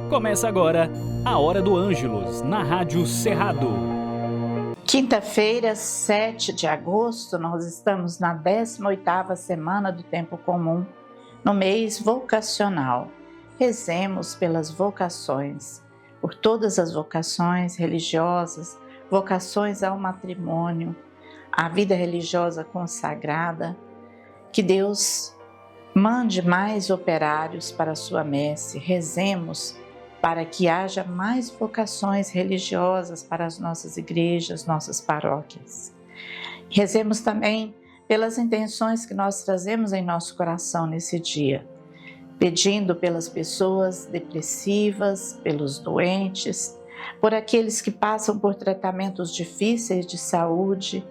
Começa agora a Hora do Ângelus, na Rádio Cerrado. Quinta-feira, 7 de agosto, nós estamos na 18ª semana do Tempo Comum, no mês vocacional. Rezemos pelas vocações, por todas as vocações religiosas, vocações ao matrimônio, à vida religiosa consagrada. Que Deus mande mais operários para a sua messe. Rezemos para que haja mais vocações religiosas para as nossas igrejas, nossas paróquias. Rezemos também pelas intenções que nós trazemos em nosso coração nesse dia, pedindo pelas pessoas depressivas, pelos doentes, por aqueles que passam por tratamentos difíceis de saúde,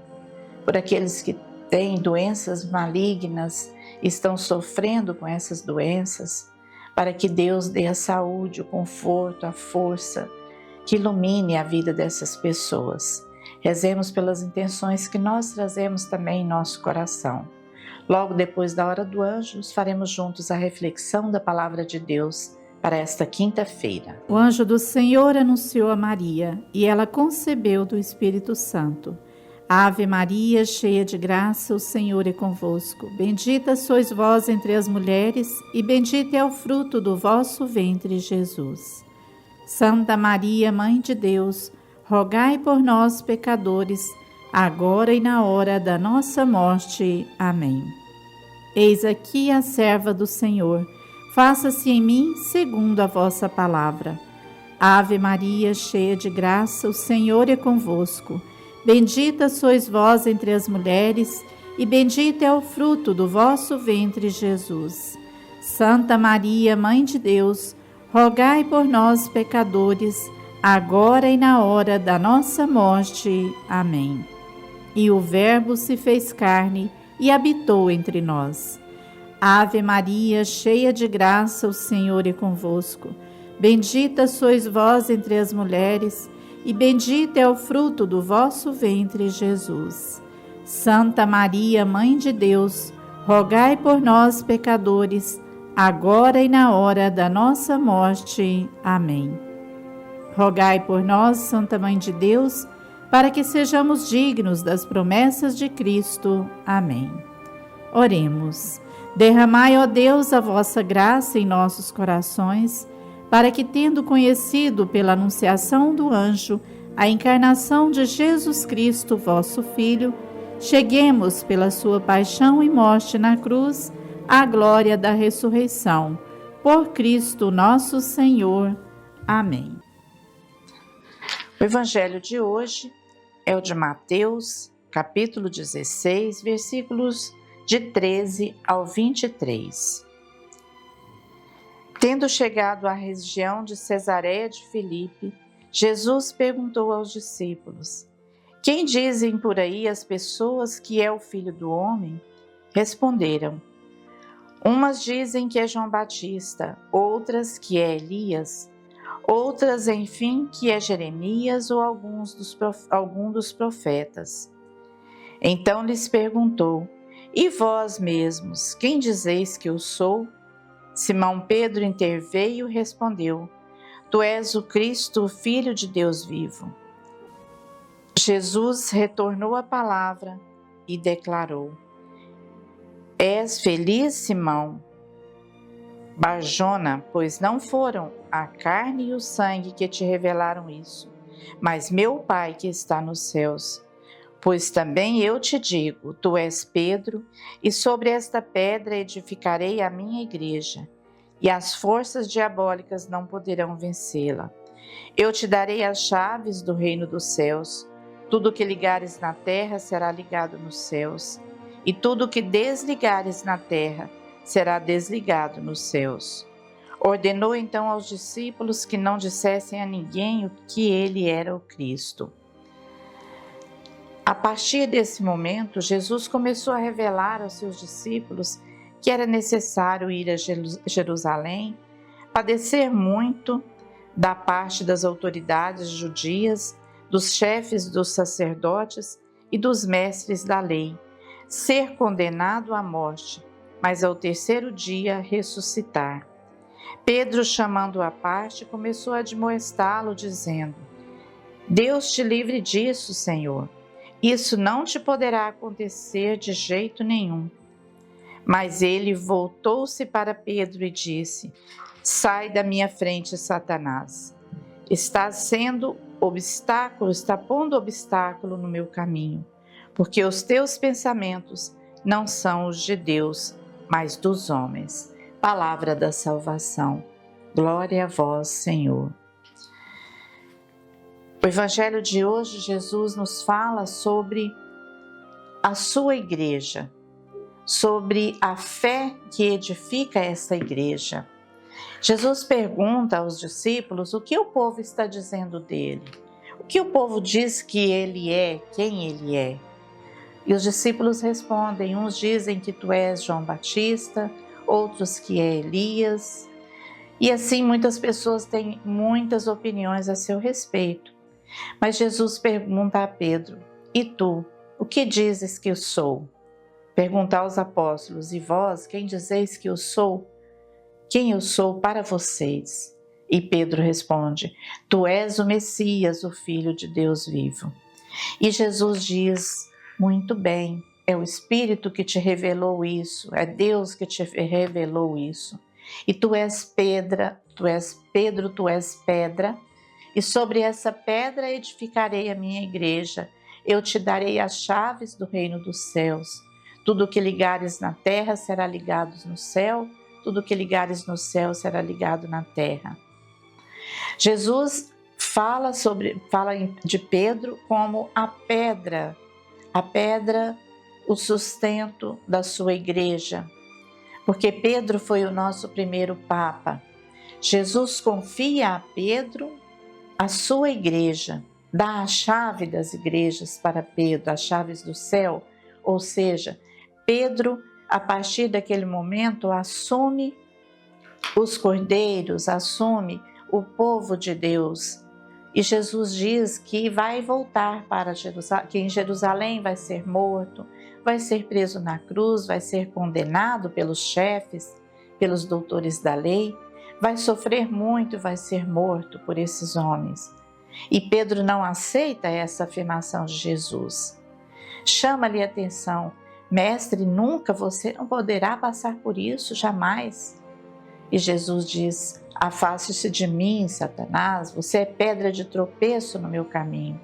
por aqueles que têm doenças malignas, estão sofrendo com essas doenças, para que Deus dê a saúde, o conforto, a força, que ilumine a vida dessas pessoas. Rezemos pelas intenções que nós trazemos também em nosso coração. Logo depois da hora do Ângelus, faremos juntos a reflexão da Palavra de Deus para esta quinta-feira. O anjo do Senhor anunciou a Maria, e ela concebeu do Espírito Santo. Ave Maria, cheia de graça, o Senhor é convosco. Bendita sois vós entre as mulheres, e bendito é o fruto do vosso ventre, Jesus. Santa Maria, Mãe de Deus, rogai por nós, pecadores, agora e na hora da nossa morte. Amém. Eis aqui a serva do Senhor, faça-se em mim segundo a vossa palavra. Ave Maria, cheia de graça, o Senhor é convosco. Bendita sois vós entre as mulheres, e bendito é o fruto do vosso ventre, Jesus. Santa Maria, Mãe de Deus, rogai por nós, pecadores, agora e na hora da nossa morte. Amém. E o Verbo se fez carne e habitou entre nós. Ave Maria, cheia de graça, o Senhor é convosco. Bendita sois vós entre as mulheres, e bendito é o fruto do vosso ventre, Jesus. Santa Maria, Mãe de Deus, rogai por nós, pecadores, agora e na hora da nossa morte. Amém. Rogai por nós, Santa Mãe de Deus, para que sejamos dignos das promessas de Cristo. Amém. Oremos. Derramai, ó Deus, a vossa graça em nossos corações, para que, tendo conhecido pela anunciação do anjo a encarnação de Jesus Cristo, vosso Filho, cheguemos pela sua paixão e morte na cruz à glória da ressurreição. Por Cristo nosso Senhor. Amém. O evangelho de hoje é o de Mateus, capítulo 16, versículos de 13 ao 23. Tendo chegado à região de Cesareia de Filipe, Jesus perguntou aos discípulos: Quem dizem por aí as pessoas que é o Filho do Homem? Responderam: Umas dizem que é João Batista, outras que é Elias, outras, enfim, que é Jeremias ou algum dos profetas. Então lhes perguntou: E vós mesmos, quem dizeis que eu sou? Simão Pedro interveio e respondeu: Tu és o Cristo, o Filho de Deus vivo. Jesus retornou a palavra e declarou: És feliz, Simão Barjona, pois não foram a carne e o sangue que te revelaram isso, mas meu Pai que está nos céus. Pois também eu te digo, tu és Pedro, e sobre esta pedra edificarei a minha igreja, e as forças diabólicas não poderão vencê-la. Eu te darei as chaves do reino dos céus. Tudo que ligares na terra será ligado nos céus, e tudo que desligares na terra será desligado nos céus. Ordenou então aos discípulos que não dissessem a ninguém que ele era o Cristo. A partir desse momento, Jesus começou a revelar aos seus discípulos que era necessário ir a Jerusalém, padecer muito da parte das autoridades judias, dos chefes dos sacerdotes e dos mestres da lei, ser condenado à morte, mas ao terceiro dia ressuscitar. Pedro, chamando-o à parte, começou a admoestá-lo, dizendo: Deus te livre disso, Senhor. Isso não te poderá acontecer de jeito nenhum. Mas ele voltou-se para Pedro e disse: Sai da minha frente, Satanás. Está pondo obstáculo no meu caminho, porque os teus pensamentos não são os de Deus, mas dos homens. Palavra da salvação. Glória a vós, Senhor. O Evangelho de hoje, Jesus nos fala sobre a sua igreja, sobre a fé que edifica essa igreja. Jesus pergunta aos discípulos o que o povo está dizendo dele, o que o povo diz que ele é, quem ele é. E os discípulos respondem, uns dizem que tu és João Batista, outros que é Elias. E assim muitas pessoas têm muitas opiniões a seu respeito. Mas Jesus pergunta a Pedro: E tu, o que dizes que eu sou? Pergunta aos apóstolos: E vós, quem dizeis que eu sou? Quem eu sou para vocês? E Pedro responde: Tu és o Messias, o Filho de Deus vivo. E Jesus diz: Muito bem. É o Espírito que te revelou isso, é Deus que te revelou isso. E tu és pedra, tu és Pedro, tu és pedra, e sobre essa pedra edificarei a minha igreja. Eu te darei as chaves do reino dos céus. Tudo que ligares na terra será ligado no céu, tudo que ligares no céu será ligado na terra. Jesus fala de Pedro como a pedra, o sustento da sua igreja, porque Pedro foi o nosso primeiro Papa. Jesus confia a Pedro a sua igreja, dá a chave das igrejas para Pedro, as chaves do céu, ou seja, Pedro, a partir daquele momento, assume os cordeiros, assume o povo de Deus. E Jesus diz que vai voltar para Jerusalém, que em Jerusalém vai ser morto, vai ser preso na cruz, vai ser condenado pelos chefes, pelos doutores da lei, vai sofrer muito, vai ser morto por esses homens. E Pedro não aceita essa afirmação de Jesus. Chama-lhe a atenção: Mestre, nunca, você não poderá passar por isso, jamais. E Jesus diz: Afaste-se de mim, Satanás, você é pedra de tropeço no meu caminho.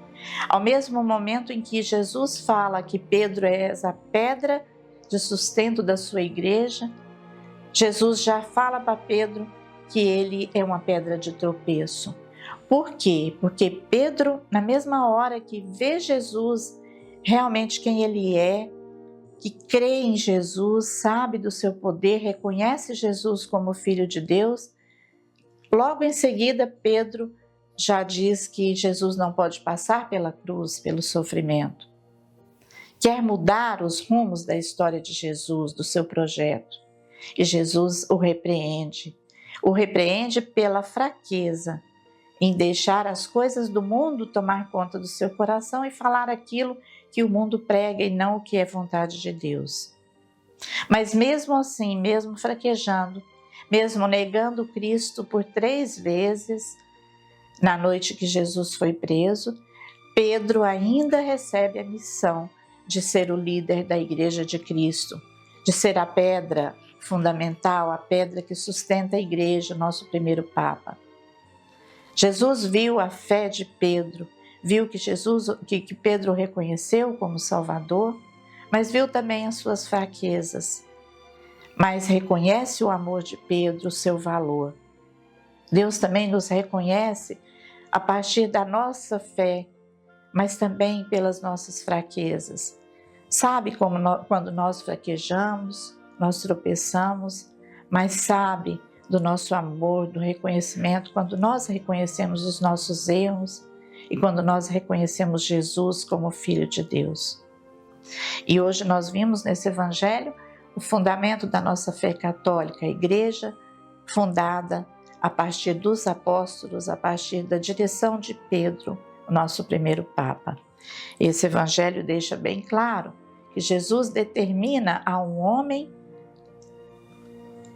Ao mesmo momento em que Jesus fala que Pedro é a pedra de sustento da sua igreja, Jesus já fala para Pedro que ele é uma pedra de tropeço. Por quê? Porque Pedro, na mesma hora que vê Jesus realmente quem ele é, que crê em Jesus, sabe do seu poder, reconhece Jesus como Filho de Deus, logo em seguida Pedro já diz que Jesus não pode passar pela cruz, pelo sofrimento. Quer mudar os rumos da história de Jesus, do seu projeto. E Jesus o repreende pela fraqueza em deixar as coisas do mundo tomar conta do seu coração e falar aquilo que o mundo prega e não o que é vontade de Deus. Mas mesmo assim, mesmo fraquejando, mesmo negando Cristo por 3 vezes, na noite que Jesus foi preso, Pedro ainda recebe a missão de ser o líder da Igreja de Cristo, de ser a pedra fundamental, a pedra que sustenta a Igreja, nosso primeiro Papa. Jesus viu a fé de Pedro, viu que Pedro reconheceu como Salvador, mas viu também as suas fraquezas. Mas reconhece o amor de Pedro, o seu valor. Deus também nos reconhece a partir da nossa fé, mas também pelas nossas fraquezas. Sabe quando nós fraquejamos, nós tropeçamos, mas sabe do nosso amor, do reconhecimento, quando nós reconhecemos os nossos erros e quando nós reconhecemos Jesus como Filho de Deus. E hoje nós vimos nesse Evangelho o fundamento da nossa fé católica, a Igreja fundada a partir dos apóstolos, a partir da direção de Pedro, o nosso primeiro Papa. Esse Evangelho deixa bem claro que Jesus determina a um homem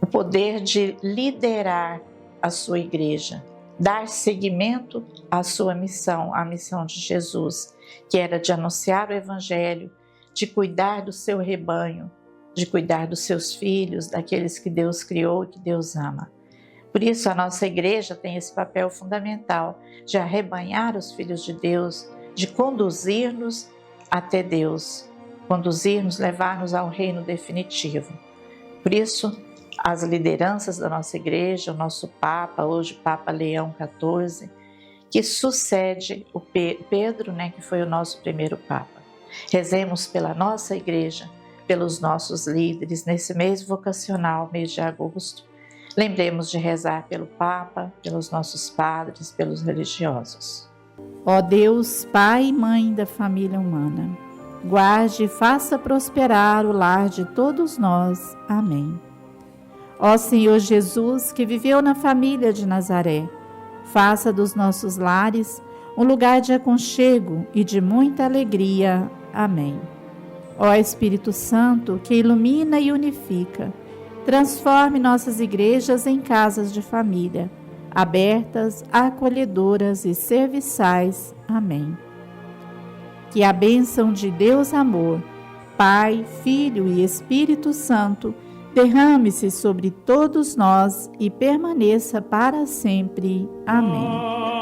o poder de liderar a sua igreja, dar seguimento à sua missão, a missão de Jesus, que era de anunciar o Evangelho, de cuidar do seu rebanho, de cuidar dos seus filhos, daqueles que Deus criou e que Deus ama. Por isso, a nossa igreja tem esse papel fundamental de arrebanhar os filhos de Deus, de conduzir-nos até Deus, conduzir-nos, levar-nos ao reino definitivo. Por isso, as lideranças da nossa igreja, o nosso Papa, hoje o Papa Leão XIV, que sucede o Pedro, que foi o nosso primeiro Papa. Rezemos pela nossa igreja, pelos nossos líderes nesse mês vocacional, mês de agosto. Lembremos de rezar pelo Papa, pelos nossos padres, pelos religiosos. Ó Deus, Pai e Mãe da família humana, guarde e faça prosperar o lar de todos nós. Amém. Ó Senhor Jesus, que viveu na família de Nazaré, faça dos nossos lares um lugar de aconchego e de muita alegria. Amém. Ó Espírito Santo, que ilumina e unifica, transforme nossas igrejas em casas de família, abertas, acolhedoras e serviçais. Amém. Que a bênção de Deus Amor, Pai, Filho e Espírito Santo, derrame-se sobre todos nós e permaneça para sempre. Amém.